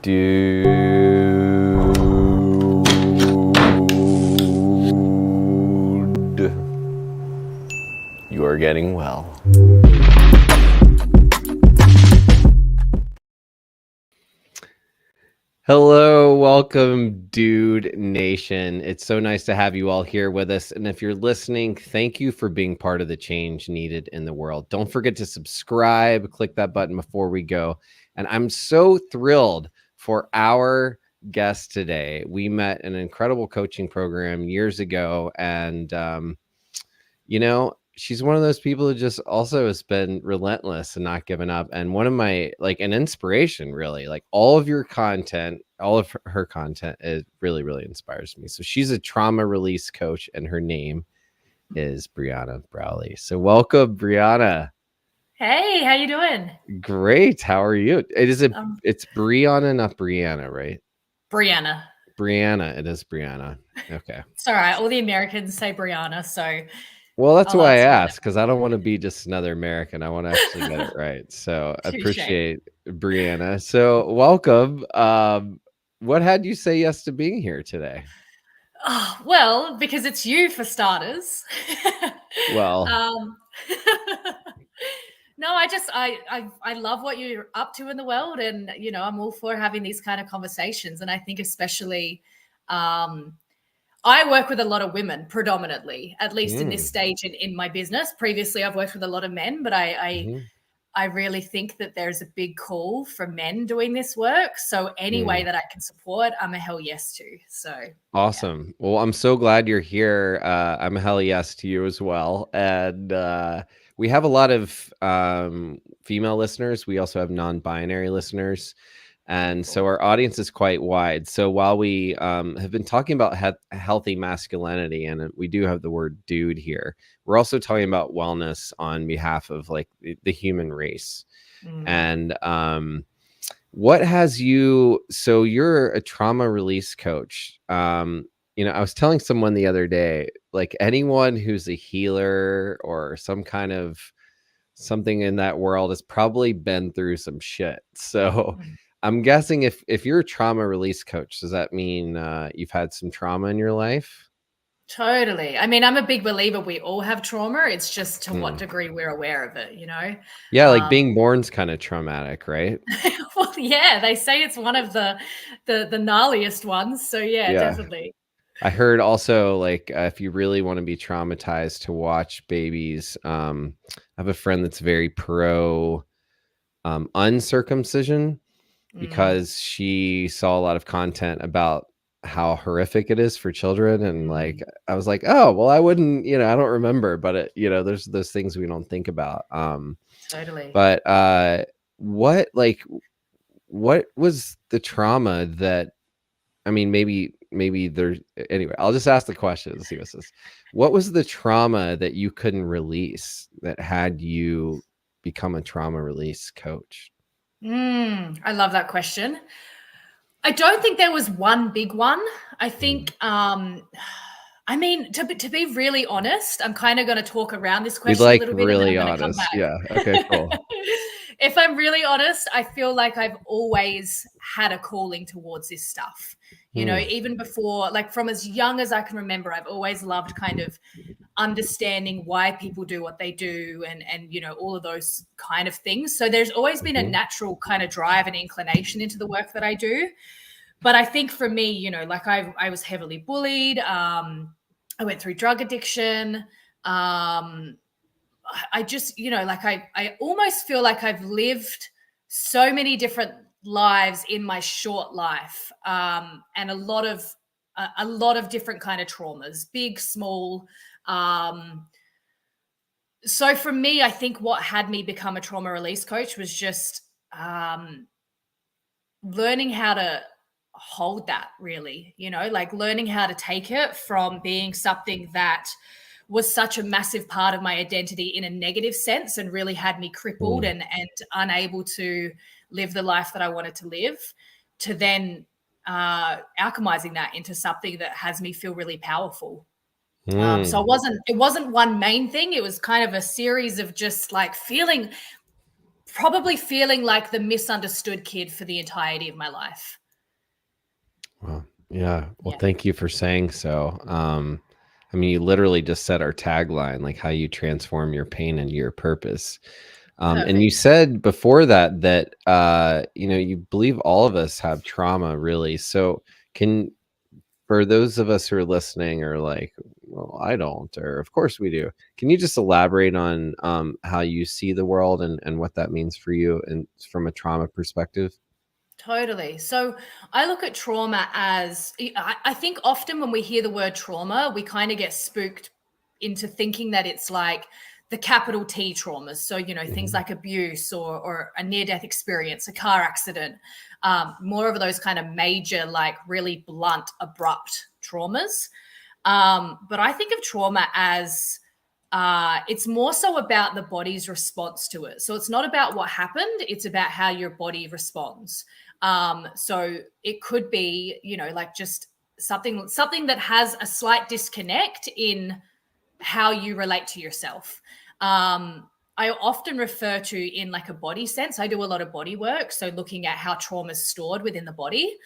Dude, you are getting well. Hello, welcome, Dude Nation. It's so nice to have you all here with us. And if you're listening, thank you for being part of the change needed in the world. Don't forget to subscribe, click that button before we go. And I'm so thrilled for our guest today. We met an incredible coaching program years ago, and she's one of those people who just also has been relentless and not given up. And one of my, an inspiration, really, like all of your content, all of her content, it really, really inspires me. So she's a trauma release coach, and her name is Briana Bowley. So welcome, Briana. Hey, how you doing? Great. How are you? It's Briana, not Briana, right? Briana. Briana. It is Briana. Okay. It's all right. All the Americans say Briana, so. Well, that's why I asked, because I don't want to be just another American. I want to actually get it right. So I appreciate Briana. So welcome. What had you say yes to being here today? Oh, well, because it's you for starters. Well, no, I love what you're up to in the world, and I'm all for having these kind of conversations. And I think especially, I work with a lot of women predominantly, at least in this stage in my business. Previously, I've worked with a lot of men, but I really think that there's a big call for men doing this work. So any way that I can support, I'm a hell yes to. So awesome. Yeah. Well, I'm so glad you're here. I'm a hell yes to you as well. And we have a lot of female listeners. We also have non-binary listeners. And so our audience is quite wide. So while we have been talking about healthy masculinity, and we do have the word dude here, we're also talking about wellness on behalf of the human race. And what has you, so you're a trauma release coach. I was telling someone the other day, like anyone who's a healer or some kind of something in that world has probably been through some shit. So I'm guessing if you're a trauma release coach, does that mean you've had some trauma in your life? Totally. I mean, I'm a big believer we all have trauma. It's just to what degree we're aware of it, Yeah, like being born's kind of traumatic, right? Well, yeah, they say it's one of the gnarliest ones. So yeah, definitely. I heard also if you really want to be traumatized, to watch babies. I have a friend that's very pro uncircumcision, because she saw a lot of content about how horrific it is for children. And I was like, oh, well, I wouldn't, I don't remember, but there's those things we don't think about. Totally. But what was the trauma that, I mean, maybe there's, anyway, I'll just ask the question and see what's this. What was the trauma that you couldn't release that had you become a trauma release coach? I love that question. I don't think there was one big one. I think, I mean, to be really honest, I'm kind of going to talk around this question a little bit. Really honest. Yeah. Okay, cool. If I'm really honest, I feel like I've always had a calling towards this stuff. Even before, from as young as I can remember, I've always loved kind of understanding why people do what they do, and all of those kind of things. So there's always been a natural kind of drive and inclination into the work that I do. But I think for me, I was heavily bullied. I went through drug addiction. I just, I almost feel like I've lived so many different lives in my short life, and a lot of different kind of traumas, big, small. So for me, I think what had me become a trauma release coach was just learning how to hold that, really, learning how to take it from being something that was such a massive part of my identity in a negative sense, and really had me crippled and unable to live the life that I wanted to live, to then alchemizing that into something that has me feel really powerful. So it wasn't one main thing. It was kind of a series of just feeling probably feeling like the misunderstood kid for the entirety of my life. Well, yeah. Well, Yeah. thank you for saying so. I mean, you literally just said our tagline, like how you transform your pain into your purpose. And you Perfect. said before that you believe all of us have trauma, really. So can for those of us who are listening are like, well, I don't, or of course we do. Can you just elaborate on how you see the world and what that means for you and from a trauma perspective? Totally. So I look at trauma as I think often when we hear the word trauma, we kind of get spooked into thinking that it's like the capital T traumas. So, things Hmm. like abuse or a near death experience, a car accident, more of those kind of major, like really blunt, abrupt traumas. But I think of trauma as it's more so about the body's response to it. So it's not about what happened, it's about how your body responds. So it could be, like just something that has a slight disconnect in how you relate to yourself. I often refer to in like a body sense. I do a lot of body work, so looking at how trauma is stored within the body.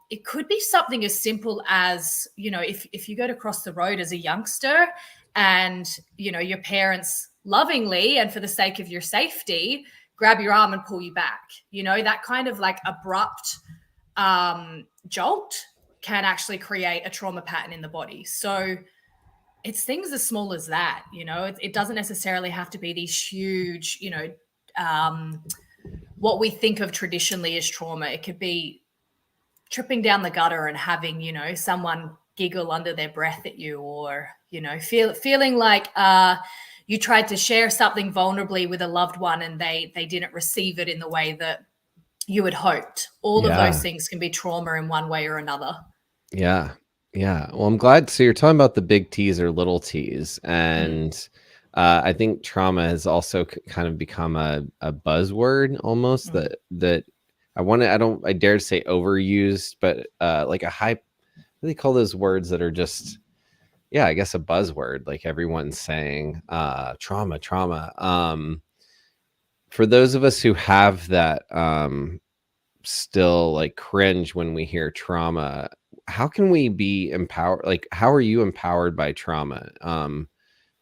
It could be something as simple as, if you go to cross the road as a youngster and, your parents lovingly and for the sake of your safety grab your arm and pull you back, that kind of like abrupt jolt can actually create a trauma pattern in the body. So it's things as small as that, it doesn't necessarily have to be these huge, what we think of traditionally as trauma. It could be tripping down the gutter and having, someone giggle under their breath at you, or, feeling like you tried to share something vulnerably with a loved one and they didn't receive it in the way that you had hoped. All of those Yeah. things can be trauma in one way or another. Yeah. Yeah. Well, I'm glad. So you're talking about the big T's or little T's. Mm, And I think trauma has also kind of become a buzzword almost mm. that I dare to say overused, but like a high, what do they call those words that are just, yeah, I guess a buzzword, like everyone's saying, trauma, trauma. For those of us who have that, still like cringe when we hear trauma, how can we be empowered? Like, how are you empowered by trauma?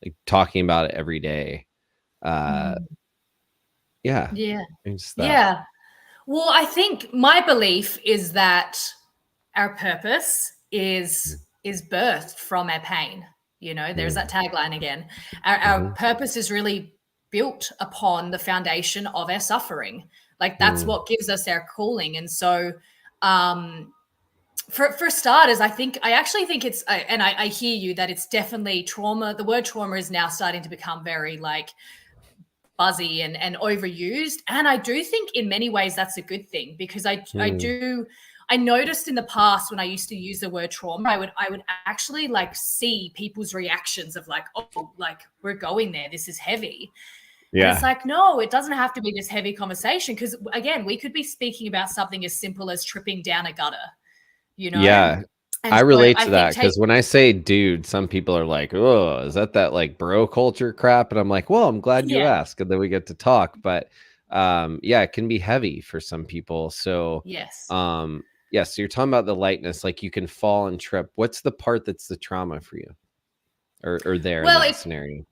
Like talking about it every day. Uh, Mm. yeah, Yeah. it's that. Yeah. Well, I think my belief is that our purpose is birthed from our pain. There's that Mm-hmm. tagline again. Our purpose is really built upon the foundation of our suffering. Like that's Mm-hmm. what gives us our calling. And so, um, for starters, I actually think it's, and I hear you that it's definitely trauma. The word trauma is now starting to become very like buzzy and overused. And I do think in many ways that's a good thing, because I noticed in the past when I used to use the word trauma, I would actually like see people's reactions of like, oh, like we're going there, this is heavy. And it's Yeah. like, no, it doesn't have to be this heavy conversation, because again, we could be speaking about something as simple as tripping down a gutter, you know? Yeah. And I so relate I to think that take because when I say dude, some people are like, oh, is that like bro culture crap? And I'm like, well, I'm glad you yeah, asked. And then we get to talk. But yeah, it can be heavy for some people. So yes. yeah, so you're talking about the lightness, like you can fall and trip. What's the part that's the trauma for you? Or there in Well, that scenario?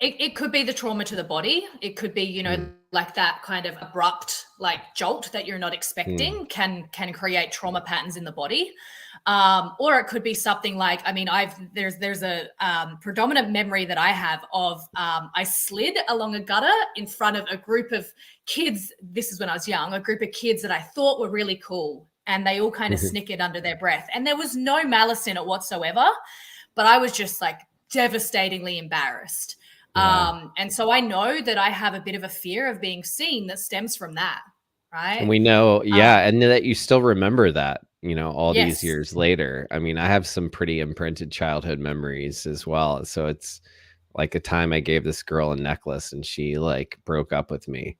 it could be the trauma to the body. It could be, Mm, like that kind of abrupt like jolt that you're not mm, expecting can create trauma patterns in the body. Or it could be something like, I mean, there's a predominant memory that I have of I slid along a gutter in front of a group of kids. This is when I was young, a group of kids that I thought were really cool. And they all kind of mhm. snickered under their breath. And there was no malice in it whatsoever. But I was just like devastatingly embarrassed. Yeah. And so I know that I have a bit of a fear of being seen that stems from that, And right? we know, Uh, yeah, and that you still remember that, all these yes. years later. I mean, I have some pretty imprinted childhood memories as well. So it's like a time I gave this girl a necklace and she like broke up with me.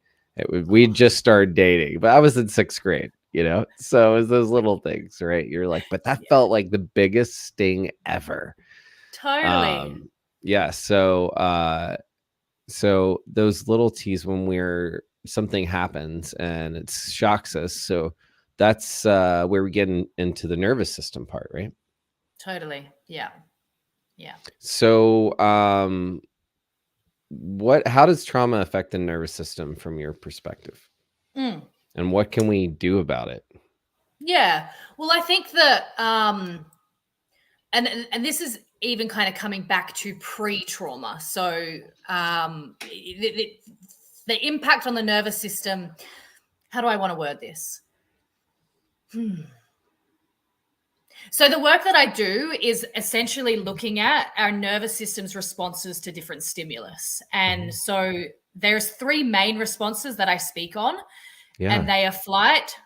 We Oh, just started dating, but I was in sixth grade. So it was those little things, right? You're like, but that yeah, felt like the biggest sting ever. totally. Um, yeah. So, So those little T's when something happens and it shocks us. So that's where we get into the nervous system part, right? Totally. Yeah. Yeah. So how does trauma affect the nervous system from your perspective? Mm. And what can we do about it? Yeah. Well, I think that and this is even kind of coming back to pre-trauma. So the impact on the nervous system, how do I want to word this? So the work that I do is essentially looking at our nervous system's responses to different stimulus. And so there's three main responses that I speak on, Yeah. and they are fight,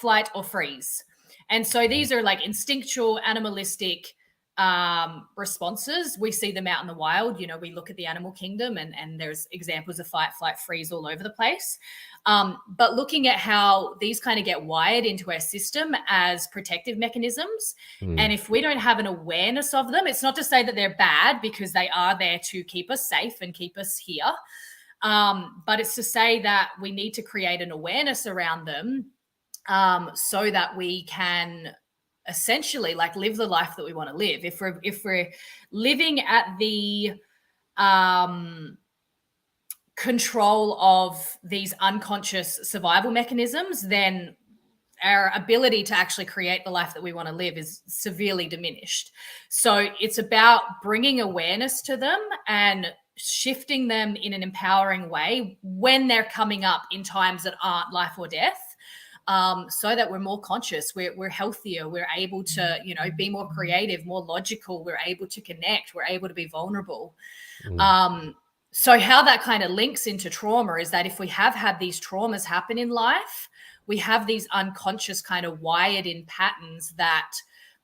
flight, or freeze. And so these are like instinctual, animalistic responses. We see them out in the wild. You know, we look at the animal kingdom, and there's examples of fight, flight, freeze all over the place. But looking at how these kind of get wired into our system as protective mechanisms. And if we don't have an awareness of them, it's not to say that they're bad, because they are there to keep us safe and keep us here. But it's to say that we need to create an awareness around them, so that we can essentially like live the life that we want to live. If we're living at the control of these unconscious survival mechanisms, then our ability to actually create the life that we want to live is severely diminished. So it's about bringing awareness to them and shifting them in an empowering way when they're coming up in times that aren't life or death. So that we're more conscious, we're healthier, we're able to, you know, be more creative, more logical, we're able to connect, we're able to be vulnerable. So how that kind of links into trauma is that if we have had these traumas happen in life, we have these unconscious kind of wired in patterns that,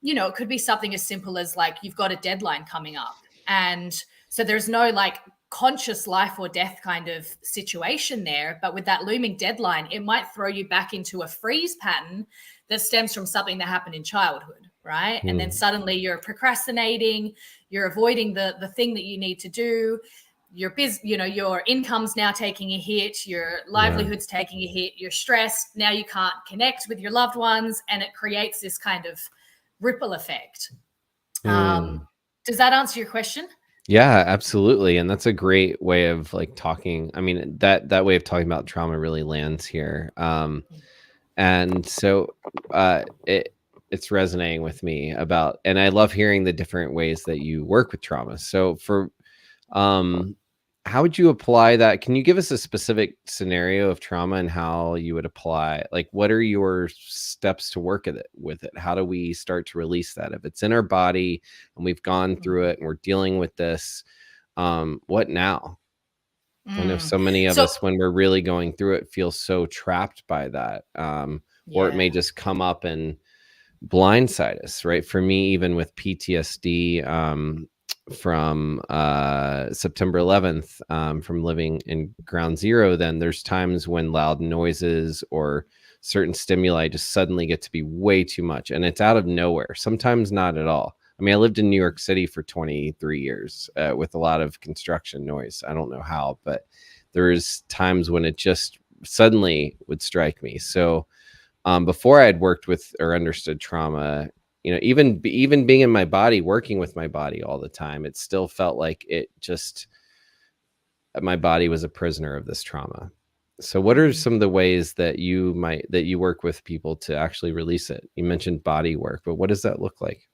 you know, it could be something as simple as like you've got a deadline coming up. And so there's no like conscious life or death kind of situation there. But with that looming deadline, it might throw you back into a freeze pattern that stems from something that happened in childhood, right? And then suddenly you're procrastinating, you're avoiding the thing that you need to do. Your your income's now taking a hit, your livelihood's taking a hit, you're stressed, now you can't connect with your loved ones, and it creates this kind of ripple effect. Does that answer your question? Yeah, absolutely. And that's a great way of like talking. I mean, that way of talking about trauma really lands here. And so it's resonating with me about, and I love hearing the different ways that you work with trauma. So for how would you apply that? Can you give us a specific scenario of trauma and how you would apply, like, what are your steps to work with it? How do we start to release that? If it's in our body and we've gone through it and we're dealing with this, what now? I know so many of So us, when we're really going through it, feel so trapped by that. Or it may yeah. just come up and blindside us, right? For me, even with PTSD, from September 11th, from living in ground zero, then there's times when loud noises or certain stimuli just suddenly get to be way too much, and it's out of nowhere, sometimes not at all. I mean, I lived in New York City for 23 years with a lot of construction noise. I don't know how, but there's times when it just suddenly would strike me. So before I had worked with or understood trauma, you know, even being in my body, working with my body all the time, it still felt like my body was a prisoner of this trauma. So what are some of the ways that you work with people to actually release it? You mentioned body work, but what does that look like?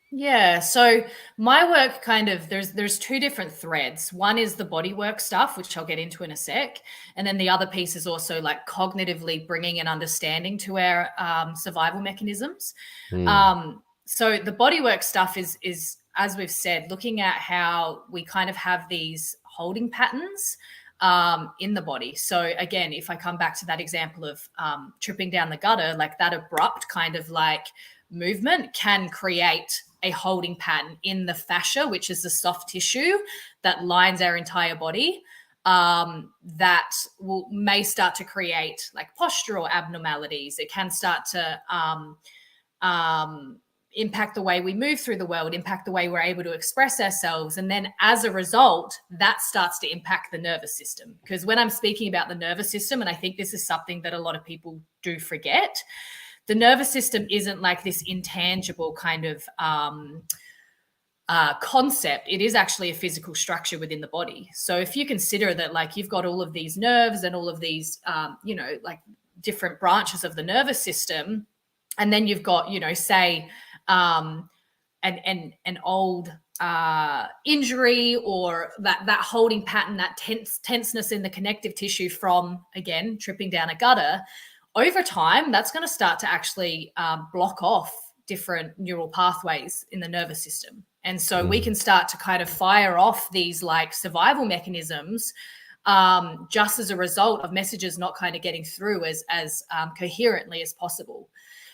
Yeah, so my work kind of there's two different threads. One is the body work stuff, which I'll get into in a sec, and then the other piece is also like cognitively bringing an understanding to our survival mechanisms. So the body work stuff is as we've said, looking at how we kind of have these holding patterns in the body. So again, if I come back to that example of tripping down the gutter, like that abrupt kind of like movement can create a holding pattern in the fascia, which is the soft tissue that lines our entire body, that may start to create like postural abnormalities. It can start to impact the way we move through the world, impact the way we're able to express ourselves. And then as a result, that starts to impact the nervous system. Because when I'm speaking about the nervous system, and I think this is something that a lot of people do forget, the nervous system isn't like this intangible kind of concept. It is actually a physical structure within the body. So if you consider that, like, you've got all of these nerves and all of these, like different branches of the nervous system, and then you've got, say, an old injury, or that holding pattern, that tenseness in the connective tissue from, again, tripping down a gutter, over time, that's going to start to actually block off different neural pathways in the nervous system. And so we can start to kind of fire off these like survival mechanisms just as a result of messages not kind of getting through as coherently as possible.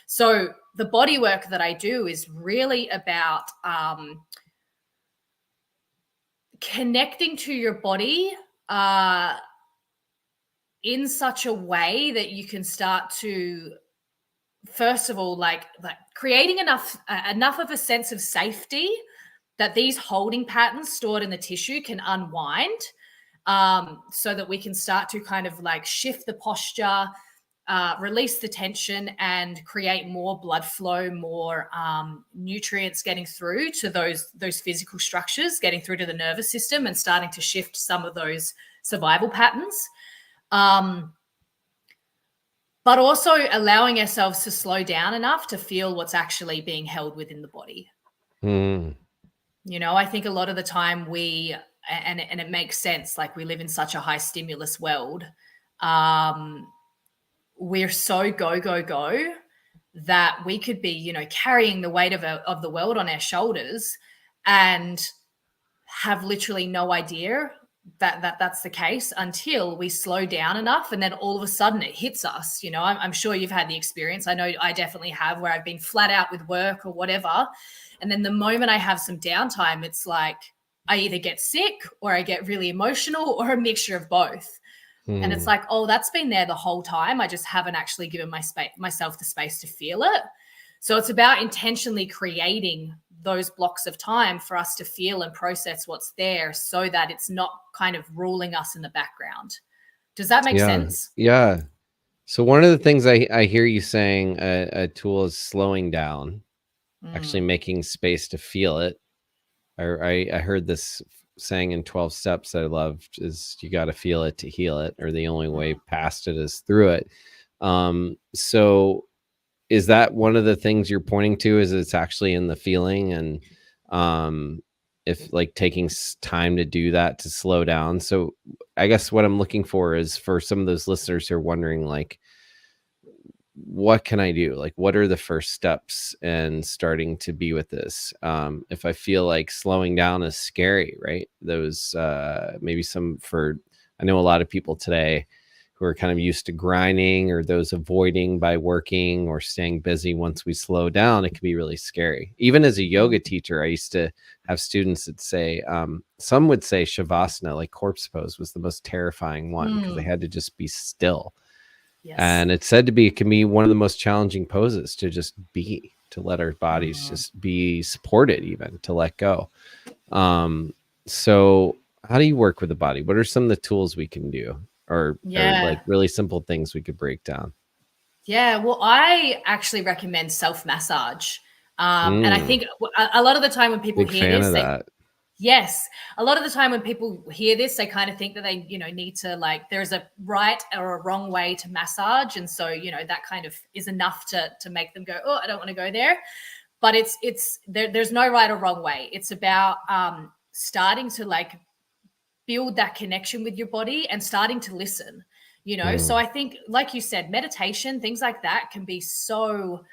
So the body work that I do is really about connecting to your body in such a way that you can start to, first of all, like creating enough of a sense of safety that these holding patterns stored in the tissue can unwind, so that we can start to kind of like shift the posture, release the tension, and create more blood flow, more nutrients getting through to those physical structures, getting through to the nervous system, and starting to shift some of those survival patterns. But also allowing ourselves to slow down enough to feel what's actually being held within the body. I think a lot of the time and it makes sense, like we live in such a high stimulus world. We're so go that we could be, carrying the weight of the world on our shoulders and have literally no idea that's the case until we slow down enough, and then all of a sudden it hits us. I'm sure you've had the experience. I know I definitely have, where I've been flat out with work or whatever, and then the moment I have some downtime, it's like I either get sick or I get really emotional, or a mixture of both. And it's like, oh, that's been there the whole time. I just haven't actually given myself the space to feel it. So it's about intentionally creating those blocks of time for us to feel and process what's there, so that it's not kind of ruling us in the background. Does that make sense? Yeah. So one of the things I hear you saying, a tool is slowing down, actually making space to feel it. I heard this saying in 12 steps that I loved, is you got to feel it to heal it, or the only way past it is through it. So is that one of the things you're pointing to, is it's actually in the feeling, and if like taking time to do that, to slow down? So I guess what I'm looking for is for some of those listeners who are wondering, like, what can I do? Like, what are the first steps in starting to be with this? If I feel like slowing down is scary, right? Those, maybe I know a lot of people today who are kind of used to grinding, or those avoiding by working or staying busy. Once we slow down, it can be really scary. Even as a yoga teacher, I used to have students that say, some would say Shavasana, like corpse pose, was the most terrifying one, because they had to just be still. Yes. And it's said can be one of the most challenging poses, to just be, to let our bodies just be supported, even to let go. So how do you work with the body? What are some of the tools we can do, or like really simple things we could break down? Yeah, well, I actually recommend self-massage. And I think a lot of the time when people hear this, yes, a lot of the time when people hear this, they kind of think that they, need to, like, there's a right or a wrong way to massage. And so, that kind of is enough to make them go, oh, I don't want to go there. But there's no right or wrong way. It's about starting to like build that connection with your body and starting to listen, So I think, like you said, meditation, things like that can be so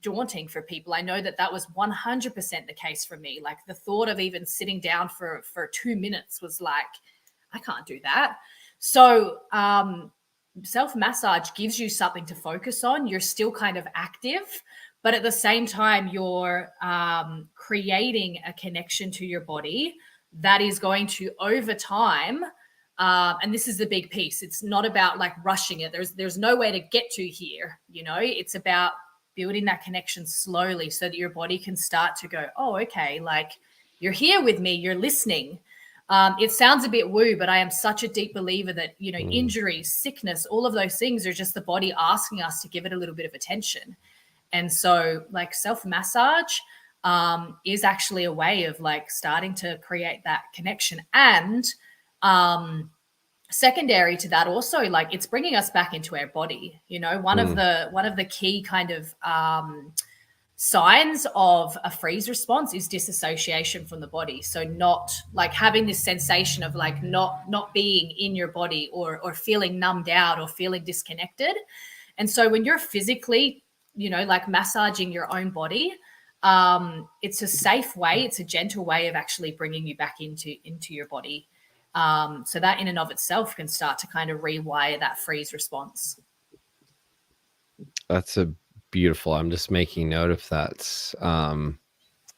daunting for people. I know that was 100% the case for me. Like, the thought of even sitting down for 2 minutes was like, I can't do that. So self-massage gives you something to focus on. You're still kind of active, but at the same time, you're creating a connection to your body that is going to, over time, and this is the big piece. It's not about like rushing it. There's no way to get to here. It's about building that connection slowly so that your body can start to go, oh, okay, like you're here with me, you're listening. It sounds a bit woo, but I am such a deep believer that, you know, injuries, sickness, all of those things are just the body asking us to give it a little bit of attention. And so like self-massage is actually a way of like starting to create that connection. And secondary to that also, like it's bringing us back into our body. You know, one of the key kind of signs of a freeze response is disassociation from the body. So not like having this sensation of like not being in your body, or feeling numbed out or feeling disconnected. And so when you're physically, you know, like massaging your own body, it's a safe way, it's a gentle way of actually bringing you back into your body. So that in and of itself can start to kind of rewire that freeze response. That's a beautiful. I'm just making note of that.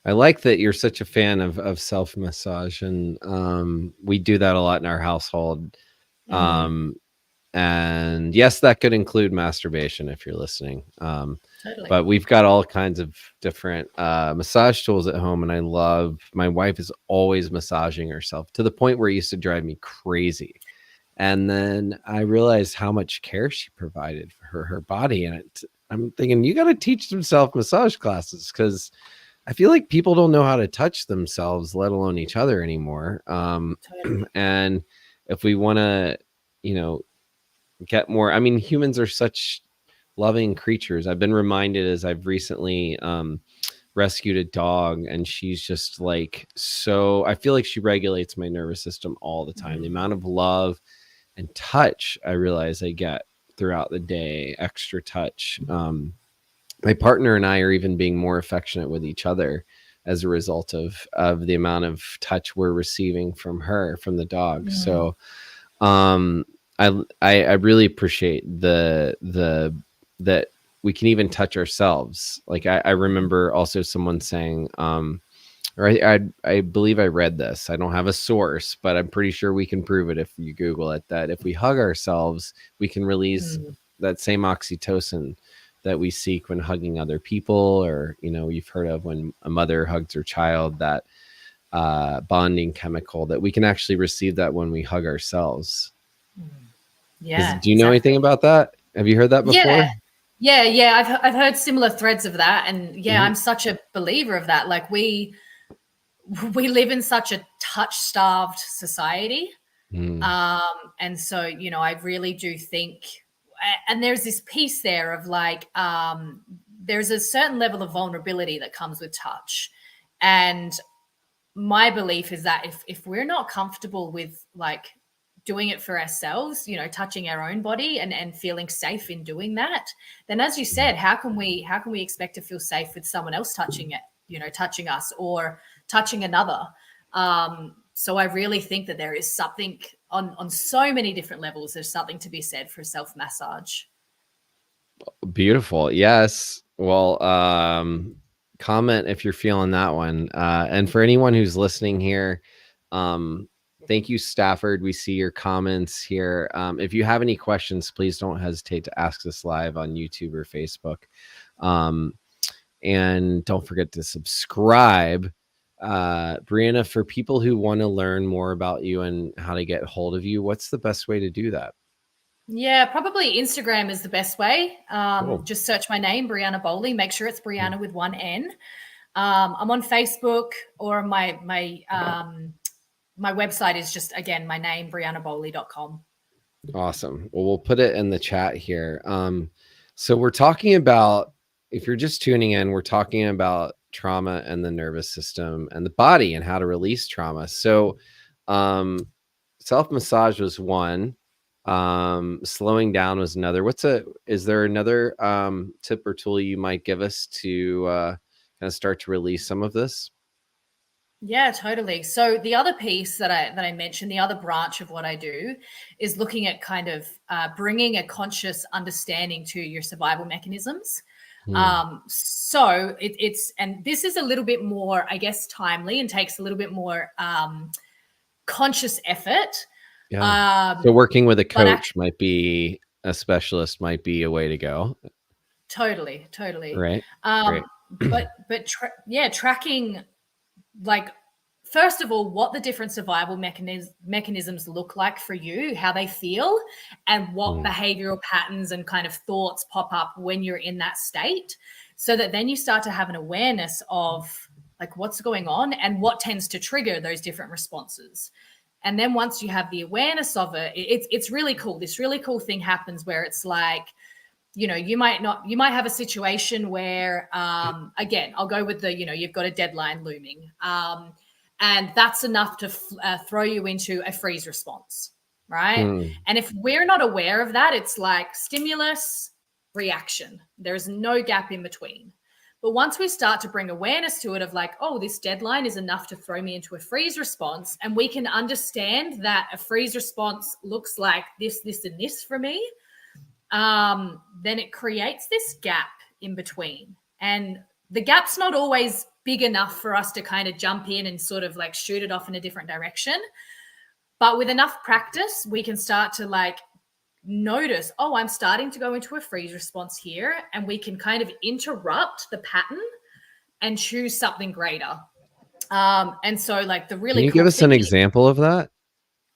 I like that you're such a fan of self massage, and we do that a lot in our household. And yes, that could include masturbation if you're listening. Totally. But we've got all kinds of different massage tools at home, and I love. My wife is always massaging herself to the point where it used to drive me crazy. And then I realized how much care she provided for her body, and I'm thinking you got to teach some self massage classes, because I feel like people don't know how to touch themselves, let alone each other anymore. Totally. And if we want to, you know, get more, I mean, humans are such loving creatures. I've been reminded as I've recently rescued a dog, and she's just like, so I feel like she regulates my nervous system all the time. The amount of love and touch I realize I get throughout the day, extra touch. My partner and I are even being more affectionate with each other as a result of the amount of touch we're receiving from her, from the dog. So I really appreciate the that we can even touch ourselves. Like I remember also someone saying, or I believe I read this. I don't have a source, but I'm pretty sure we can prove it if you Google it, that if we hug ourselves, we can release that same oxytocin that we seek when hugging other people. Or, you know, you've heard of when a mother hugs her child, that bonding chemical, that we can actually receive that when we hug ourselves. Yeah. Do you know anything about that? Have you heard that before? Yeah. I've heard similar threads of that. And yeah, I'm such a believer of that. Like we live in such a touch-starved society. And so, you know, I really do think, and there's this piece there of like, there's a certain level of vulnerability that comes with touch. And my belief is that if we're not comfortable with like doing it for ourselves, you know, touching our own body and feeling safe in doing that, then as you said, how can we expect to feel safe with someone else touching it, you know, touching us or touching another? So I really think that there is something on so many different levels. There's something to be said for self-massage. Beautiful. Yes. Well, comment if you're feeling that one. And for anyone who's listening here, thank you, Stafford. We see your comments here. If you have any questions, please don't hesitate to ask us live on YouTube or Facebook. And don't forget to subscribe. Briana, for people who want to learn more about you and how to get hold of you, what's the best way to do that? Yeah, probably Instagram is the best way. Cool. Just search my name, Briana Bowley. Make sure it's Briana with one N. I'm on Facebook, or my website is just, again, my name, brianabowley.com. Awesome. Well, we'll put it in the chat here. So we're talking about, if you're just tuning in, we're talking about trauma and the nervous system and the body and how to release trauma. So self-massage was one. Slowing down was another. Is there another tip or tool you might give us to kind of start to release some of this? Yeah, totally. So the other piece that I mentioned, the other branch of what I do, is looking at kind of bringing a conscious understanding to your survival mechanisms. So it's, and this is a little bit more, I guess, timely and takes a little bit more conscious effort. Yeah. So working with a coach might be, a specialist might be a way to go. Totally. Right. Um, Great. tracking, like, first of all, what the different survival mechanisms look like for you, how they feel, and what Mm, behavioral patterns and kind of thoughts pop up when you're in that state, so that then you start to have an awareness of like what's going on and what tends to trigger those different responses. And then once you have the awareness of it, it's really cool. This really cool thing happens where it's like, you might have a situation where, again, I'll go with the, you've got a deadline looming, and that's enough to throw you into a freeze response, right? mm. And if we're not aware of that, it's like stimulus, reaction. There's no gap in between. But once we start to bring awareness to it of like, oh, this deadline is enough to throw me into a freeze response, and we can understand that a freeze response looks like this, this, and this for me, then it creates this gap in between. And the gap's not always big enough for us to kind of jump in and sort of like shoot it off in a different direction. But with enough practice, we can start to like notice, oh, I'm starting to go into a freeze response here. And we can kind of interrupt the pattern and choose something greater. And so like the Can really you give cool us an thing. example of that?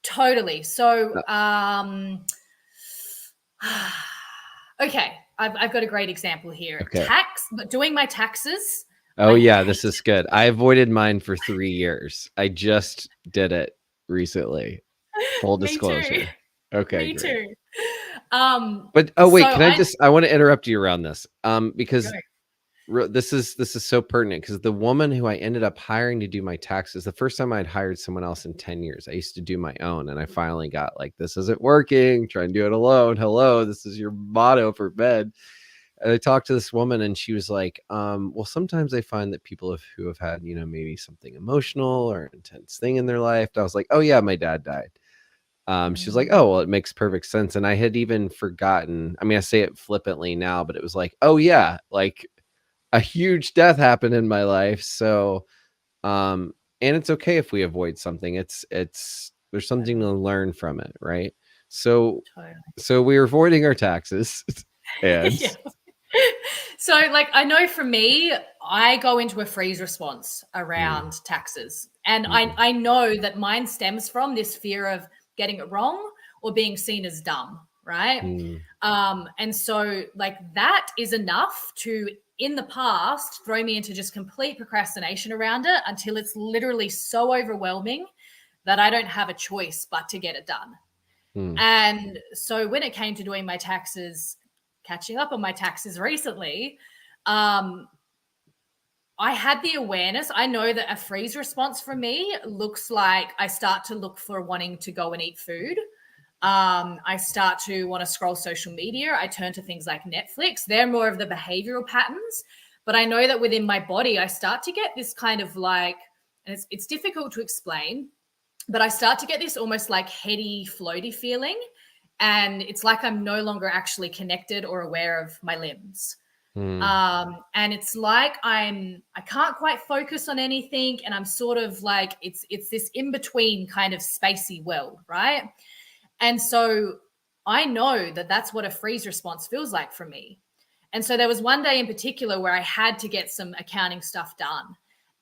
Totally. So, Uh, okay, I've got a great example here. okay. Doing my taxes. Oh I yeah, hate this is good. I avoided mine for 3 years. I just did it recently. Full Me too. disclosure. Okay, Me great. too. But oh So wait, I want to interrupt you around this. go. Because this is so pertinent, because the woman who I ended up hiring to do my taxes, the first time I'd hired someone else in 10 years. I used to do my own, and I finally got like, this isn't working. Try and do it alone. Hello, this is your motto for bed. And I talked to this woman, and she was like, well, sometimes I find that people who have had, maybe something emotional or intense thing in their life. And I was like, oh yeah, my dad died. She was like, oh, well, it makes perfect sense. And I had even forgotten. I mean, I say it flippantly now, but it was like, oh yeah, like a huge death happened in my life. So, and it's okay if we avoid something. There's something to learn from it, right? So, Totally. so we're avoiding our taxes, and Yeah. So, like, I know for me, I go into a freeze response Mm, around taxes. And mm, I know that mine stems from this fear of getting it wrong or being seen as dumb, right? mm, And so, like, that is enough to, in the past, throw me into just complete procrastination around it until it's literally so overwhelming that I don't have a choice but to get it done. mm, And so when it came to doing my taxes, catching up on my taxes recently, um, I had the awareness. I know that a freeze response for me looks like I start to look for wanting to go and eat food. I start to want to scroll social media. I turn to things like Netflix. They're more of the behavioral patterns. But I know that within my body, I start to get this kind of like, and it's difficult to explain, but I start to get this almost like heady, floaty feeling. And it's like I'm no longer actually connected or aware of my limbs. mm, And it's like I can't quite focus on anything, and I'm sort of like it's this in between kind of spacey world, right? And so I know that that's what a freeze response feels like for me. And so there was one day in particular where I had to get some accounting stuff done,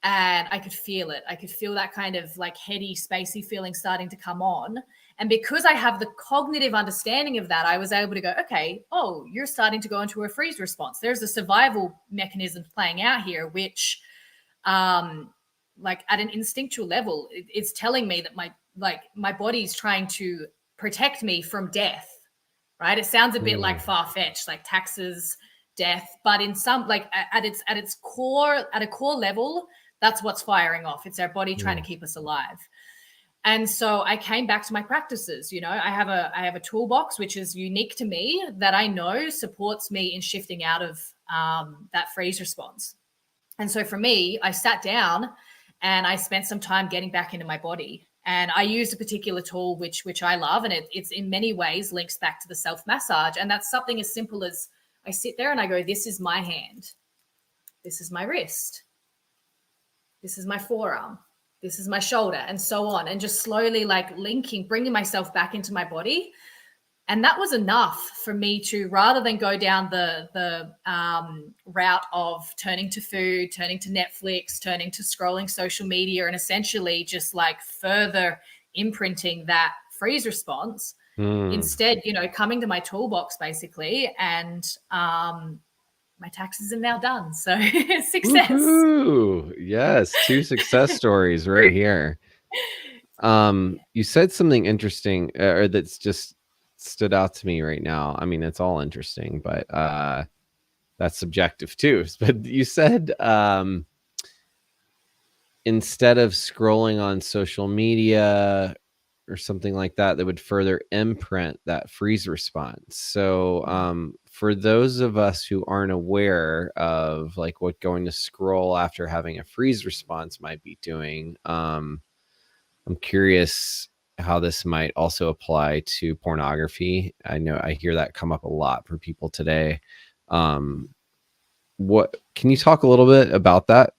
and I could feel it. I could feel that kind of like heady, spacey feeling starting to come on. And because I have the cognitive understanding of that, I was able to go, okay, oh, you're starting to go into a freeze response. There's a survival mechanism playing out here, which, like at an instinctual level, it's telling me that my body's trying to protect me from death. Right? It sounds a bit like mm, far fetched, like taxes, death, but in some like at its core, at a core level, that's what's firing off. It's our body trying to mm, keep us alive. And so I came back to my practices. I have a toolbox which is unique to me that I know supports me in shifting out of that freeze response. And so for me, I sat down and I spent some time getting back into my body. And I used a particular tool which I love, and it's in many ways links back to the self massage. And that's something as simple as I sit there and I go, this is my hand, this is my wrist, this is my forearm, this is my shoulder, and so on. And just slowly like linking, bringing myself back into my body And that was enough for me to, rather than go down the route of turning to food, turning to Netflix, turning to scrolling social media, and essentially just like further imprinting that freeze response. Instead, coming to my toolbox basically, and my taxes are now done. So success. Woohoo! Yes, 2 success stories right here. You said something interesting, or that's just stood out to me right now. I mean, it's all interesting, but that's subjective too. But you said instead of scrolling on social media or something like that, that would further imprint that freeze response. So for those of us who aren't aware of like what going to scroll after having a freeze response might be doing, I'm curious how this might also apply to pornography. I know I hear that come up a lot for people today. What can you talk a little bit about that?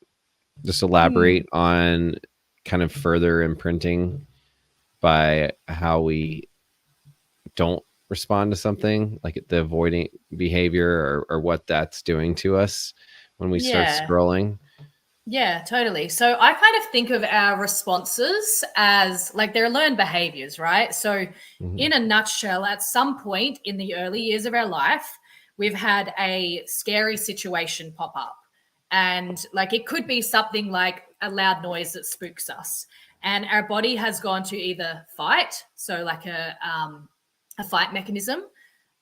Just elaborate on kind of further imprinting by how we don't respond to something, like the avoiding behavior, or what that's doing to us when we start scrolling. Yeah, totally. So I kind of think of our responses as like they're learned behaviors, right? So, in a nutshell, at some point in the early years of our life, we've had a scary situation pop up. And like it could be something like a loud noise that spooks us. And our body has gone to either fight, so like a fight mechanism,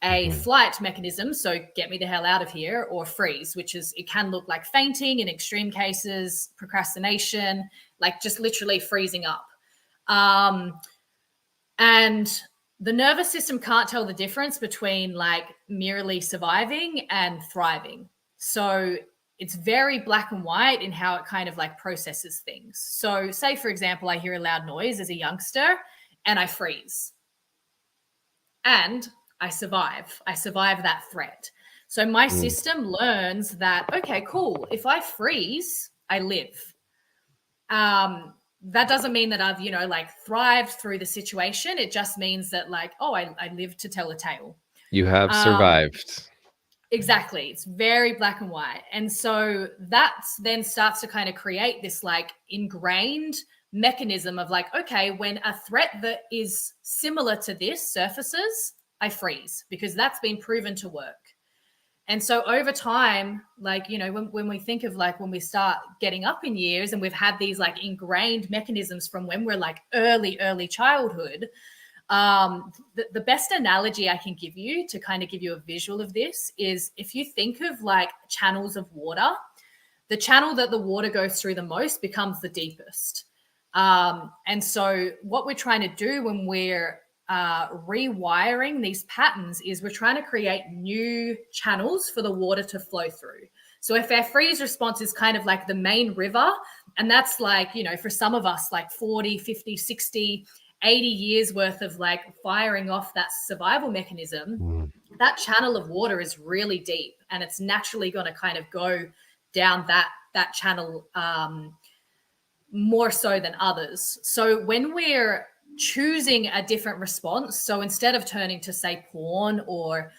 a flight mechanism, so get me the hell out of here, or freeze, which is, it can look like fainting in extreme cases, procrastination, like just literally freezing up. And the nervous system can't tell the difference between like merely surviving and thriving. So it's very black and white in how it kind of like processes things. So say, for example, I hear a loud noise as a youngster and I freeze. And I survive. I survive that threat. So my system learns that, okay, cool. If I freeze, I live. That doesn't mean that I've, like thrived through the situation. It just means that like, oh, I lived to tell a tale. You have survived. Exactly. It's very black and white. And so that then starts to kind of create this like ingrained mechanism of like, okay, when a threat that is similar to this surfaces, I freeze, because that's been proven to work. And so over time, like, when we think of like when we start getting up in years and we've had these like ingrained mechanisms from when we're like early childhood, the best analogy I can give you to kind of give you a visual of this is if you think of like channels of water, the channel that the water goes through the most becomes the deepest. And so what we're trying to do when we're rewiring these patterns is we're trying to create new channels for the water to flow through. So if our freeze response is kind of like the main river, and that's like, for some of us, like 40, 50, 60, 80 years worth of like firing off that survival mechanism, that channel of water is really deep and it's naturally going to kind of go down that channel more so than others. So when we're choosing a different response, so instead of turning to say porn or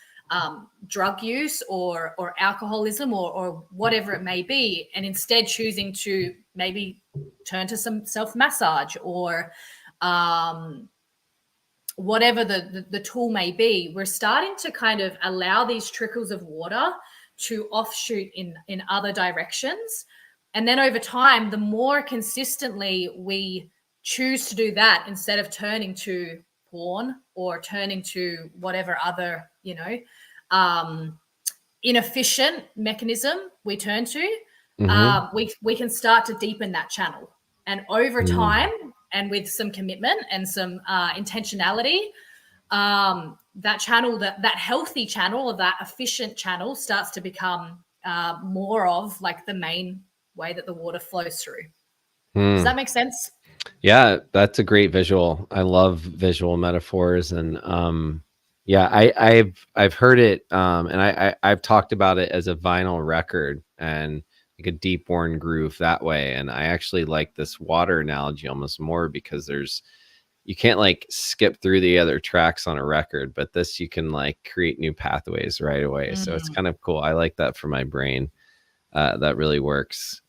drug use or alcoholism or whatever it may be, and instead choosing to maybe turn to some self-massage or whatever the tool may be, we're starting to kind of allow these trickles of water to offshoot in other directions. And then over time, the more consistently we choose to do that instead of turning to porn or turning to whatever other, inefficient mechanism we turn to, we can start to deepen that channel. And over time, and with some commitment and some intentionality, that channel, that healthy channel, or that efficient channel, starts to become more of like the main way that the water flows through. Does that make sense? Yeah, that's a great visual. I love visual metaphors, and I've heard it, and I've talked about it as a vinyl record and like a deep worn groove that way. And I actually like this water analogy almost more because there's you can't like skip through the other tracks on a record, but this you can like create new pathways right away. So it's kind of cool. I like that for my brain. That really works.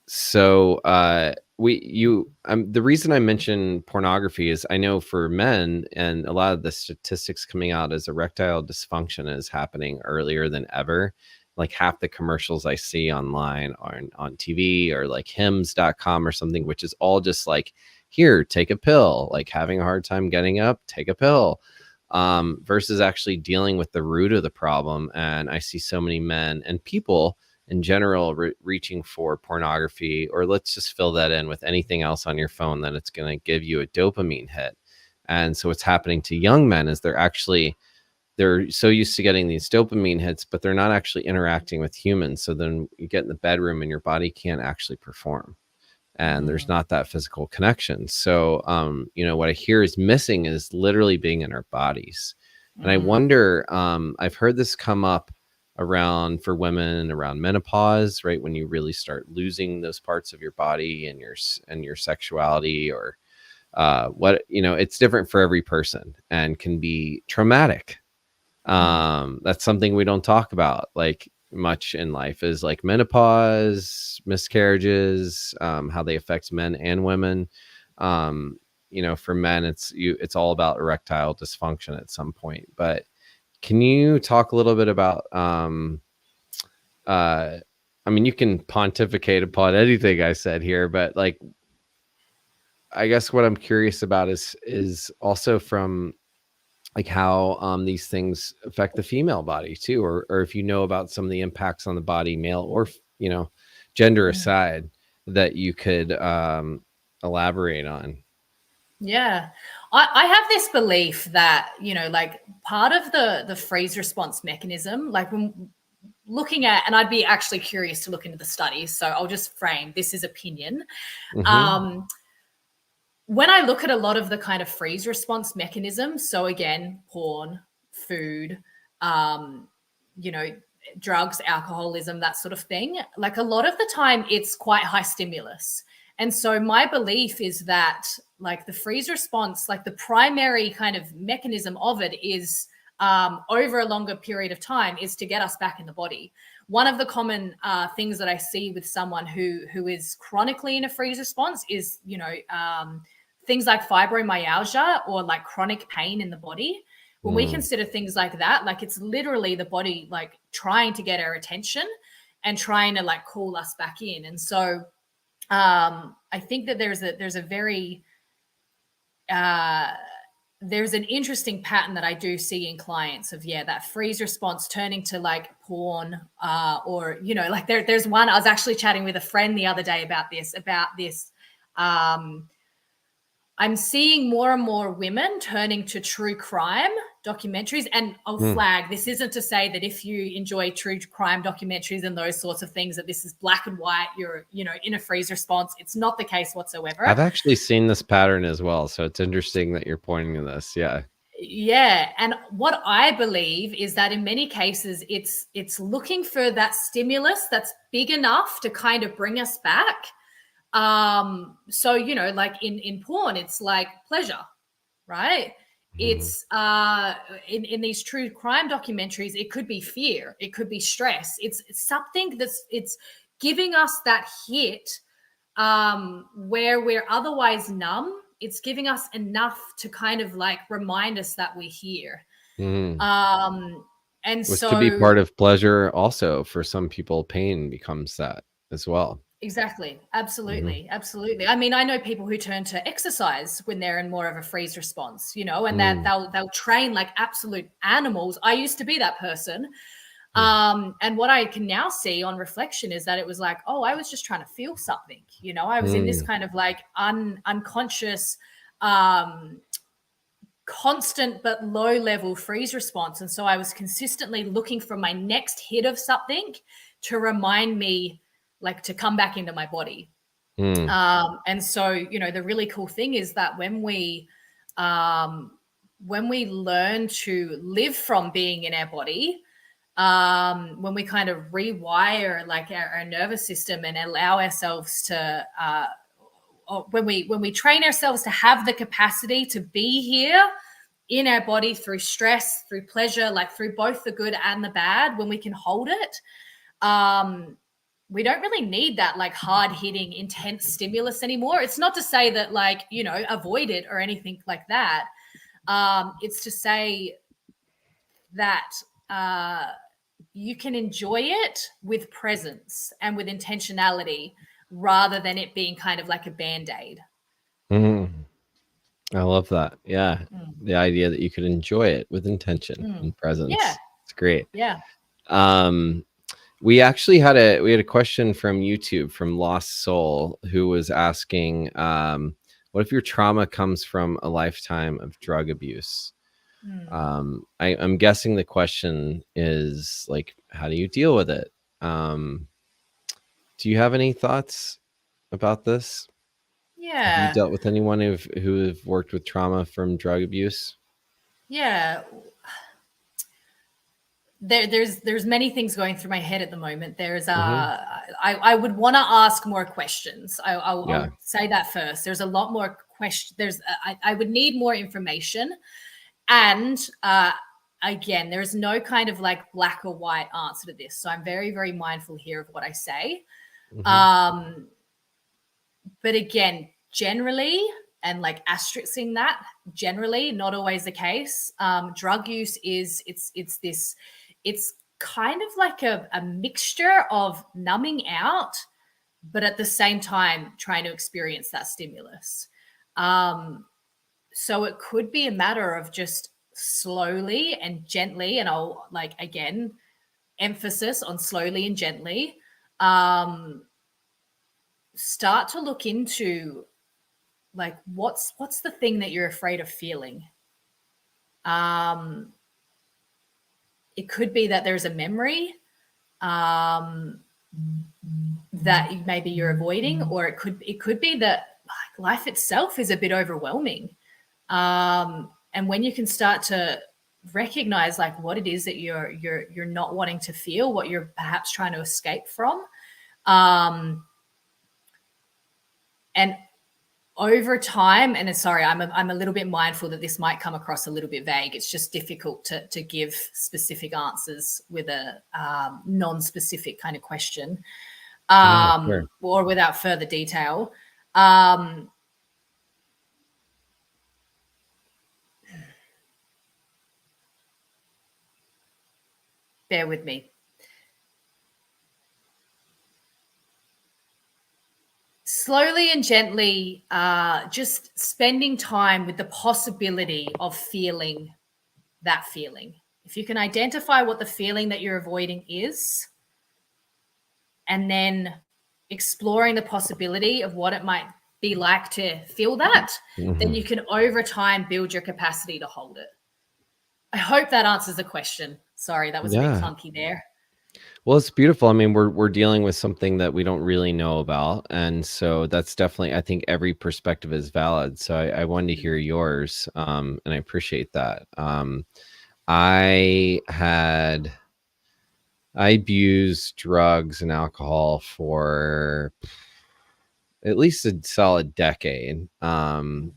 So the reason I mention pornography is I know for men, and a lot of the statistics coming out is erectile dysfunction is happening earlier than ever. Like half the commercials I see online are on TV or like hims.com or something, which is all just like, here, take a pill, like having a hard time getting up, take a pill, versus actually dealing with the root of the problem. And I see so many men and people in general reaching for pornography, or let's just fill that in with anything else on your phone that it's going to give you a dopamine hit. And so what's happening to young men is they're so used to getting these dopamine hits, but they're not actually interacting with humans. So then you get in the bedroom and your body can't actually perform, and there's not that physical connection. So what I hear is missing is literally being in our bodies. And I wonder, I've heard this come up around for women around menopause, right? When you really start losing those parts of your body and your sexuality, or it's different for every person and can be traumatic. That's something we don't talk about like much in life, is like menopause, miscarriages, how they affect men and women. For men, it's all about erectile dysfunction at some point. But can you talk a little bit about you can pontificate upon anything I said here, but like, I guess what I'm curious about is also from like how these things affect the female body too, or if you know about some of the impacts on the body, male or gender aside, that you could elaborate on. Yeah. I have this belief that, like part of the freeze response mechanism, like when looking at, and I'd be actually curious to look into the studies, so I'll just frame this as opinion. When I look at a lot of the kind of freeze response mechanisms, so again, porn, food, drugs, alcoholism, that sort of thing, like a lot of the time it's quite high stimulus. And so my belief is that like the freeze response, like the primary kind of mechanism of it is over a longer period of time is to get us back in the body. One of the common things that I see with someone who is chronically in a freeze response is, things like fibromyalgia or like chronic pain in the body. When we consider things like that, like it's literally the body like trying to get our attention and trying to like call us back in. And so I think that there's an interesting pattern that I do see in clients of, that freeze response turning to like porn, or, like there's one, I was actually chatting with a friend the other day about this. I'm seeing more and more women turning to true crime documentaries. And I'll flag, this isn't to say that if you enjoy true crime documentaries and those sorts of things, that this is black and white, you're, in a freeze response. It's not the case whatsoever. I've actually seen this pattern as well. So it's interesting that you're pointing to this. Yeah. Yeah. And what I believe is that in many cases, it's looking for that stimulus that's big enough to kind of bring us back. So, like in porn, it's like pleasure, right? It's in these true crime documentaries, it could be fear, it could be stress. It's something it's giving us that hit where we're otherwise numb. It's giving us enough to kind of like remind us that we're here. And which so could be part of pleasure also. For some people, pain becomes that as well. Exactly. Absolutely. Absolutely. I mean, I know people who turn to exercise when they're in more of a freeze response, and that they'll train like absolute animals. I used to be that person. And what I can now see on reflection is that it was like, oh, I was just trying to feel something. I was in this kind of like unconscious, constant but low level freeze response. And so I was consistently looking for my next hit of something to remind me like to come back into my body. And so, the really cool thing is that when we learn to live from being in our body, when we kind of rewire like our nervous system and allow ourselves to when we train ourselves to have the capacity to be here in our body through stress, through pleasure, like through both the good and the bad, when we can hold it, we don't really need that like hard hitting, intense stimulus anymore. It's not to say that like, you know, avoid it or anything like that. It's to say that you can enjoy it with presence and with intentionality rather than it being kind of like a band-aid. I love that. Yeah. The idea that you could enjoy it with intention and presence. Yeah. It's great. Yeah. We actually had a question from YouTube from Lost Soul, who was asking, what if your trauma comes from a lifetime of drug abuse? I'm guessing the question is like, how do you deal with it? Do you have any thoughts about this? Yeah. Have you dealt with anyone who have worked with trauma from drug abuse? Yeah. There's many things going through my head at the moment. There's I would want to ask more questions. I'll say that first. There's a lot more questions. I would need more information, and again, there's no kind of like black or white answer to this. So I'm very, very mindful here of what I say. But again, generally, and like asterixing that, generally, not always the case. Drug use it's kind of like a mixture of numbing out, but at the same time trying to experience that stimulus. So it could be a matter of just slowly and gently, and I'll like, again, emphasis on slowly and gently, start to look into like what's the thing that you're afraid of feeling. It could be that there's a memory that maybe you're avoiding, or it could be that life itself is a bit overwhelming. And when you can start to recognize like what it is that you're not wanting to feel, what you're perhaps trying to escape from, and over time, and sorry, I'm a little bit mindful that this might come across a little bit vague. It's just difficult to give specific answers with a non-specific kind of question, or without further detail. Bear with me. Slowly and gently, just spending time with the possibility of feeling that feeling. If you can identify what the feeling that you're avoiding is, and then exploring the possibility of what it might be like to feel that, then you can over time build your capacity to hold it. I hope that answers the question. Sorry, that was a bit clunky there. Well, it's beautiful. I mean, we're dealing with something that we don't really know about, and so that's definitely, I think every perspective is valid. So I wanted to hear yours, and I appreciate that. I abused drugs and alcohol for at least a solid decade, and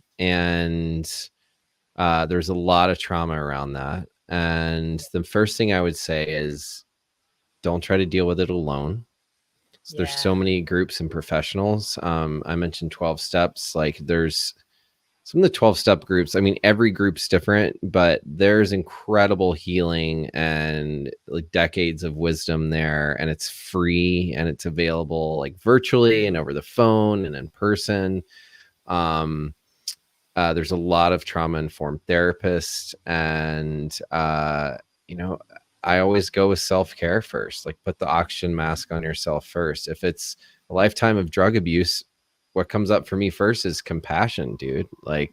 there's a lot of trauma around that. And the first thing I would say is, don't try to deal with it alone. So there's so many groups and professionals. I mentioned 12 steps. Like there's some of the 12-step groups. I mean, every group's different, but there's incredible healing and like decades of wisdom there. And it's free and it's available like virtually and over the phone and in person. There's a lot of trauma-informed therapists, and I always go with self-care first. Like put the oxygen mask on yourself first. If it's a lifetime of drug abuse, what comes up for me first is compassion, dude. Like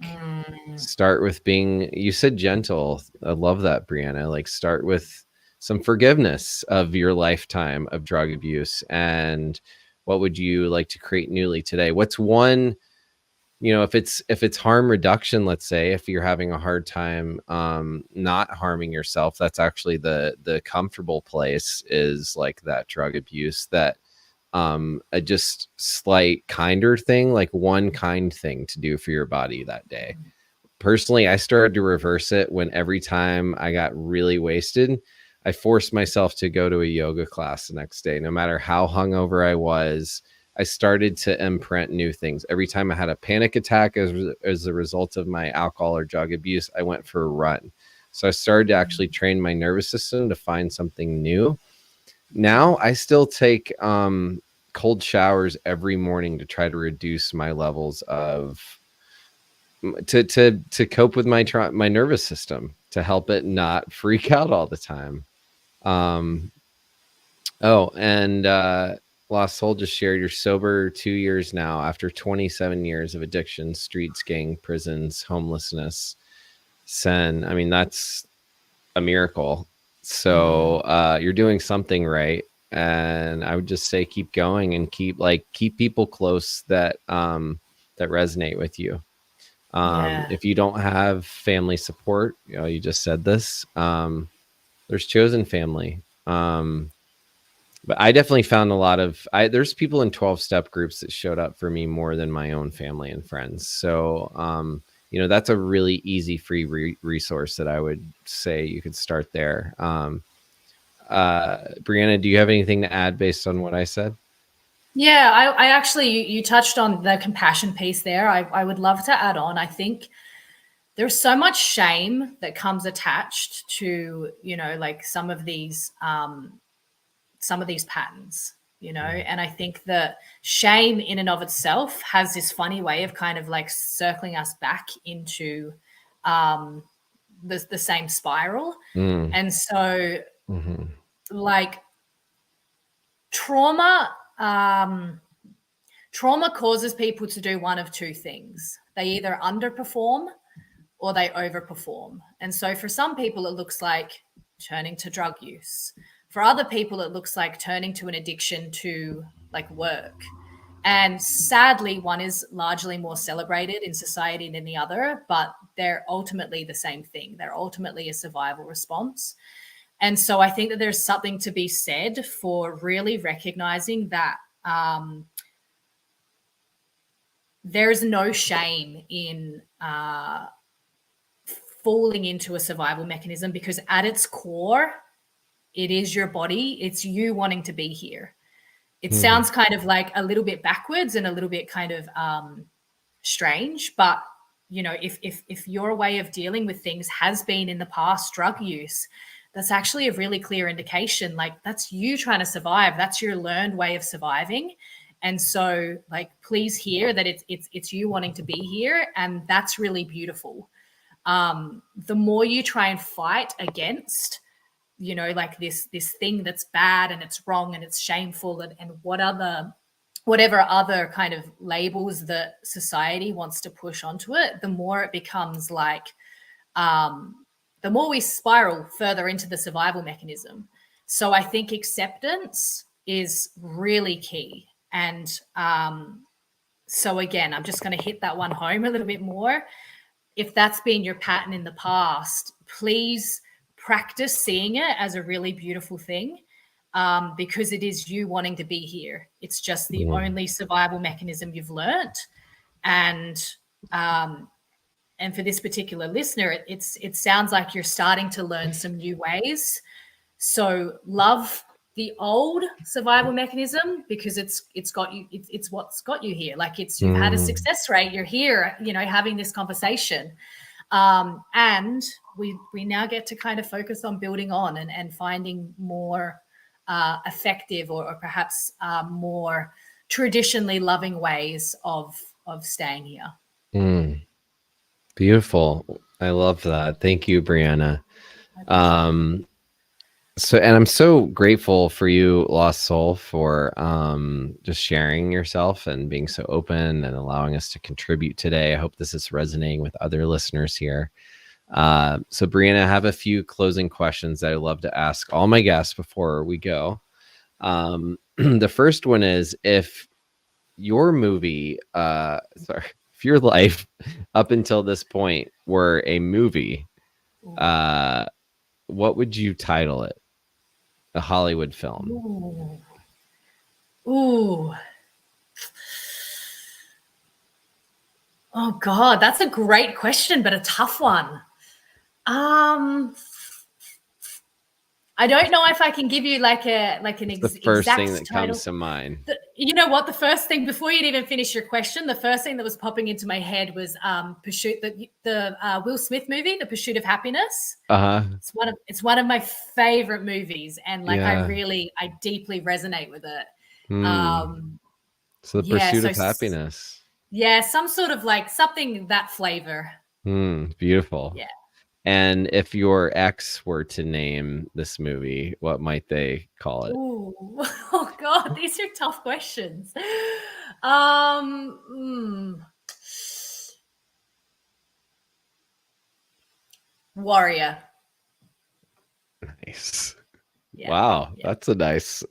start with being, you said gentle. I love that, Briana. Like start with some forgiveness of your lifetime of drug abuse. And what would you like to create newly today? What's one, if it's harm reduction, let's say, if you're having a hard time not harming yourself, that's actually the comfortable place, is like that drug abuse that a just slight kinder thing, like one kind thing to do for your body that day. Personally, I started to reverse it when every time I got really wasted, I forced myself to go to a yoga class the next day. No matter how hungover I was, I started to imprint new things. Every time I had a panic attack as a result of my alcohol or drug abuse, I went for a run. So I started to actually train my nervous system to find something new. Now I still take cold showers every morning to try to reduce my levels of to cope with my nervous system, to help it not freak out all the time. Um, oh, and Lost Soul just shared, you're sober 2 years now after 27 years of addiction, streets, gang, prisons, homelessness, sin. I mean, that's a miracle. So you're doing something right. And I would just say keep going and keep people close that that resonate with you. Yeah. If you don't have family support, you just said this, there's chosen family. But I definitely found a lot of, there's people in 12-step groups that showed up for me more than my own family and friends. So, that's a really easy, free resource that I would say you could start there. Briana, do you have anything to add based on what I said? Yeah, I actually, you touched on the compassion piece there. I would love to add on. I think there's so much shame that comes attached to, like some of these patterns, and I think that shame in and of itself has this funny way of kind of like circling us back into the same spiral. And so like trauma causes people to do one of two things. They either underperform or they overperform. And so for some people, it looks like turning to drug use. For other people, it looks like turning to an addiction to like work. And sadly, one is largely more celebrated in society than the other, but they're ultimately the same thing. They're ultimately a survival response. And so I think that there's something to be said for really recognizing that there's no shame in falling into a survival mechanism, because at its core, it is your body. It's you wanting to be here. It sounds kind of like a little bit backwards and a little bit kind of strange, but if your way of dealing with things has been in the past drug use, that's actually a really clear indication. Like, that's you trying to survive. That's your learned way of surviving. And so, like, please hear that it's you wanting to be here, and that's really beautiful. The more you try and fight against, like this thing that's bad and it's wrong and it's shameful and whatever other kind of labels that society wants to push onto it, the more it becomes like, the more we spiral further into the survival mechanism. So I think acceptance is really key. And so again, I'm just going to hit that one home a little bit more. If that's been your pattern in the past, please practice seeing it as a really beautiful thing, because it is you wanting to be here. It's just the only survival mechanism you've learnt. And for this particular listener, it sounds like you're starting to learn some new ways. So love the old survival mechanism, because it's got you, it's what's got you here. Like, you've had a success rate, you're here, having this conversation. And we now get to kind of focus on building on and finding more effective or perhaps more traditionally loving ways of staying here. Beautiful. I love that. Thank you, Briana. And I'm so grateful for you, Lost Soul, for just sharing yourself and being so open and allowing us to contribute today. I hope this is resonating with other listeners here. So Briana, I have a few closing questions that I'd love to ask all my guests before we go. The first one is, if your movie, if your life up until this point were a movie, what would you title it? A Hollywood film. Ooh. Ooh. Oh God, that's a great question, but a tough one. I don't know if I can give you like an What's the first thing exact that title. comes to mind? You know what? The first thing before you'd even finish your question, the first thing that was popping into my head was Pursuit, the Will Smith movie, The Pursuit of Happiness. Uh-huh. It's one of my favorite movies, and like Yeah. I deeply resonate with it. Hmm. Um, So the yeah, pursuit so of happiness. yeah, some sort of like something that flavor. Beautiful. Yeah. And if your ex were to name this movie, what might they call it? Ooh, oh God, these are tough questions. Um, mm, Warrior. Nice. Yeah, Wow, yeah, that's a nice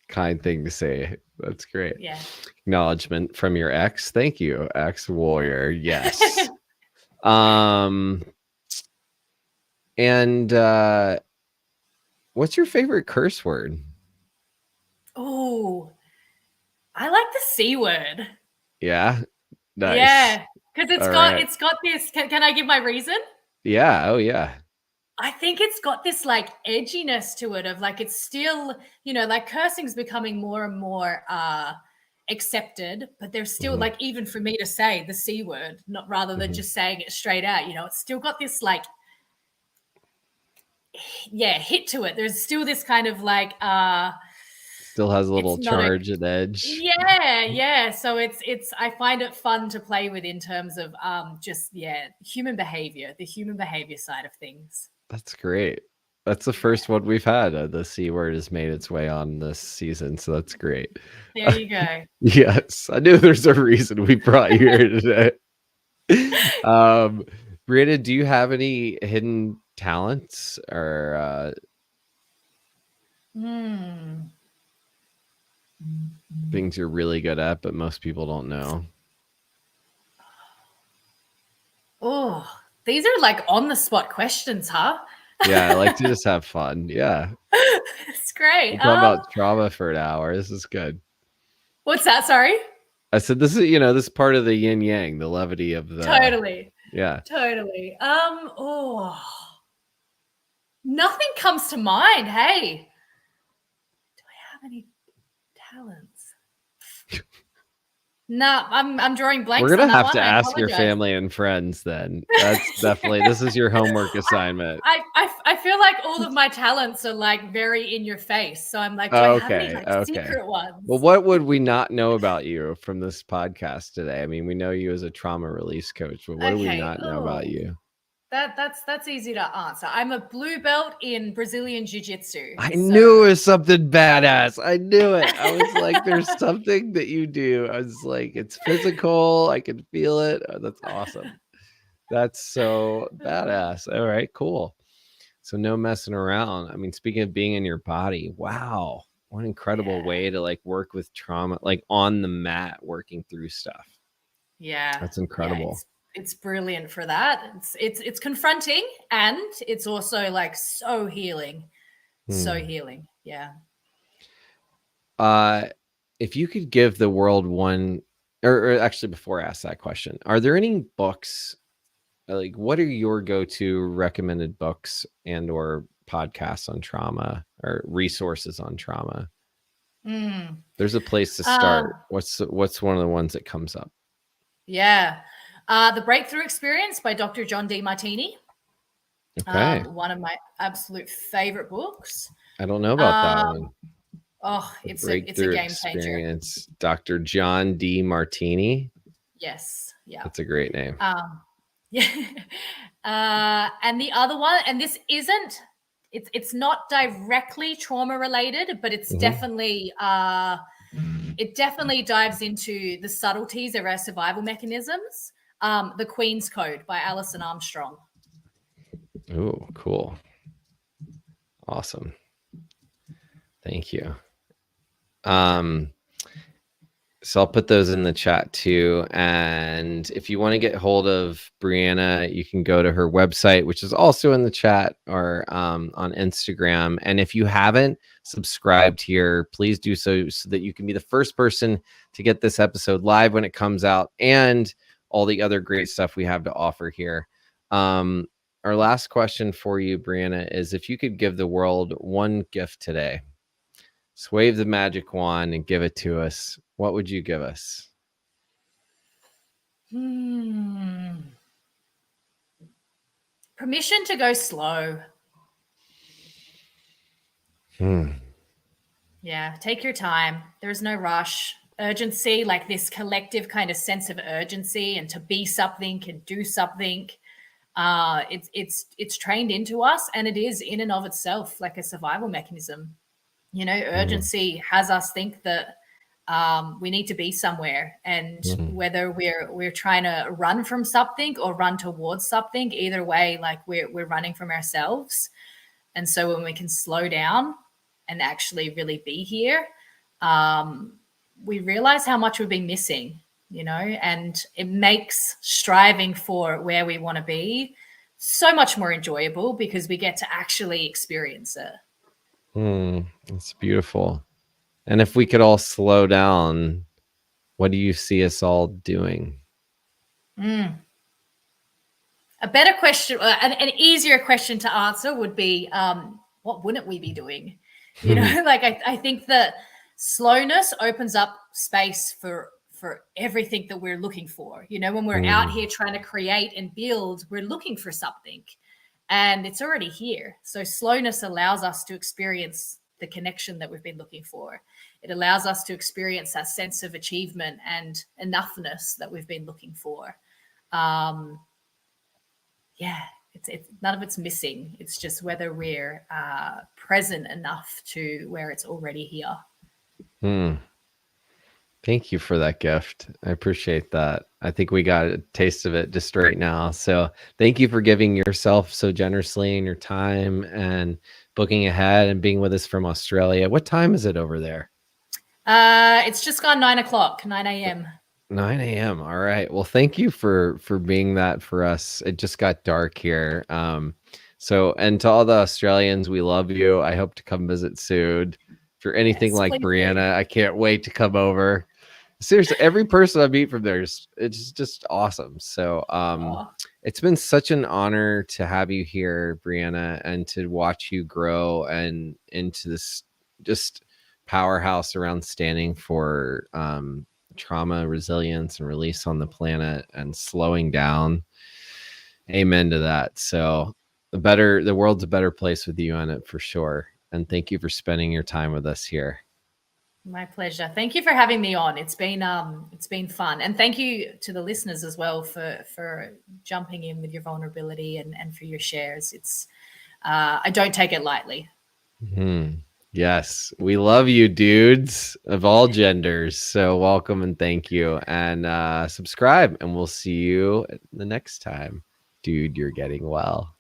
kind thing to say. That's great. yeah. Acknowledgement from your ex. Thank you, ex warrior. Yes. Um and what's your favorite curse word? Oh, I like the C word. Yeah. Nice. Yeah, because All right. it's got this. Can I give my reason? Yeah. Oh yeah. I think it's got this like edginess to it of like it's still, like cursing's becoming more and more accepted, but there's still Mhm. like even for me to say the C word, not rather than Mhm. just saying it straight out, it's still got this like hit to it. There's still this kind of like Still has a it's little not a charge and edge. yeah. So it's I find it fun to play with in terms of just the human behavior side of things. That's great. That's the Yeah. first one we've had. The C word has made its way on this season, so that's great. There you go. Yes, I knew there's a reason we brought you here today. um, Brianna, do you have any hidden talents or Hmm. things you're really good at, but most people don't know? Oh, these are like on the spot questions, huh? Yeah, I like to just have fun. Yeah, It's great. we talk about trauma for an hour. This is good. What's that? Sorry. I said this is this is part of the yin yang, the levity of the Totally. yeah. Totally. Oh, nothing comes to mind. Hey, do I have any talents? No, I'm drawing We're blanks on gonna that have one. to I ask your apologize. family and friends then. That's definitely this is your homework assignment. I feel like all of my talents are like very in your face. So I'm like, do I have any Okay, like okay. secret Well, ones? what would we not know about you from this podcast today? I mean, we know you as a trauma release coach, but what do we Okay. not know about Oh, you? that's easy to answer. I'm a blue belt in Brazilian Jiu-Jitsu. I So knew it was something badass. I knew it. I was like, there's something that you do. I was like, it's physical. I can feel it. Oh, that's awesome. That's so badass. All right, cool. So no messing around. I mean, speaking of being in your body, wow, what an incredible yeah. way to like work with trauma, like on the mat, working through stuff. Yeah. That's Yeah, incredible. it's brilliant for that. It's confronting and it's also like so healing. So Hmm. healing. Yeah. Uh, if you could give the world one, or actually, before I ask that question, are there any books? Like, what are your go-to recommended books and or podcasts on trauma or resources on trauma? Mm. There's a place to Um, start. What's one of the ones that comes up? yeah. The Breakthrough Experience by Dr. John D. Martini. Okay, One of my absolute favorite books. I don't know about that Um, one. oh, The it's a Breakthrough game changer. Experience, Dr. John D. Martini. Yes. Yeah. That's a great name. Yeah. And the other one, and this isn't, it's not directly trauma related, but it's Mhm. definitely it definitely dives into the subtleties of our survival mechanisms. The Queen's Code by Alison Armstrong. Oh, cool. Awesome. Thank you. Um, So I'll put those in the chat too. And if you want to get hold of Briana, you can go to her website, which is also in the chat, or on Instagram. And if you haven't subscribed here, please do so that you can be the first person to get this episode live when it comes out, and all the other great stuff we have to offer here. Our last question for you, Briana, is if you could give the world one gift today, just wave the magic wand and give it to us, what would you give us? Permission to go slow. Yeah, take your time. There's no rush. Urgency, like this collective kind of sense of urgency and to be something and do something. It's trained into us, and it is in and of itself like a survival mechanism. Urgency has us think that we need to be somewhere, and whether we're trying to run from something or run towards something, either way, like we're running from ourselves. And so when we can slow down and actually really be here, we realize how much we've been missing, and it makes striving for where we want to be so much more enjoyable because we get to actually experience it. It's beautiful. And if we could all slow down, what do you see us all doing? A better question, an easier question to answer would be, what wouldn't we be doing? Like I think that slowness opens up space for everything that we're looking for. When we're out here trying to create and build, we're looking for something, and it's already here. So slowness allows us to experience the connection that we've been looking for. It allows us to experience that sense of achievement and enoughness that we've been looking for. It's none of it's missing. It's just whether we're present enough to where it's already here. Thank you for that gift. I appreciate that. I think we got a taste of it just right now. So thank you for giving yourself so generously and your time and booking ahead and being with us from Australia. What time is it over there? It's just gone 9 o'clock, 9 a.m. 9 a.m. All right. Well, thank you for being that for us. It just got dark here. And to all the Australians, we love you. I hope to come visit soon. If you're anything like Briana, I can't wait to come over. Seriously, every person I meet from there, it's just awesome. So it's been such an honor to have you here, Briana, and to watch you grow and into this just powerhouse around standing for trauma, resilience, and release on the planet and slowing down. Amen to that. So the world's a better place with you on it for sure. And thank you for spending your time with us here. My pleasure. Thank you for having me on. It's been fun. And thank you to the listeners as well for jumping in with your vulnerability and for your shares. It's I don't take it lightly. Yes, we love you, dudes of all genders. So welcome and thank you. And subscribe, and we'll see you the next time. Dude, you're getting well.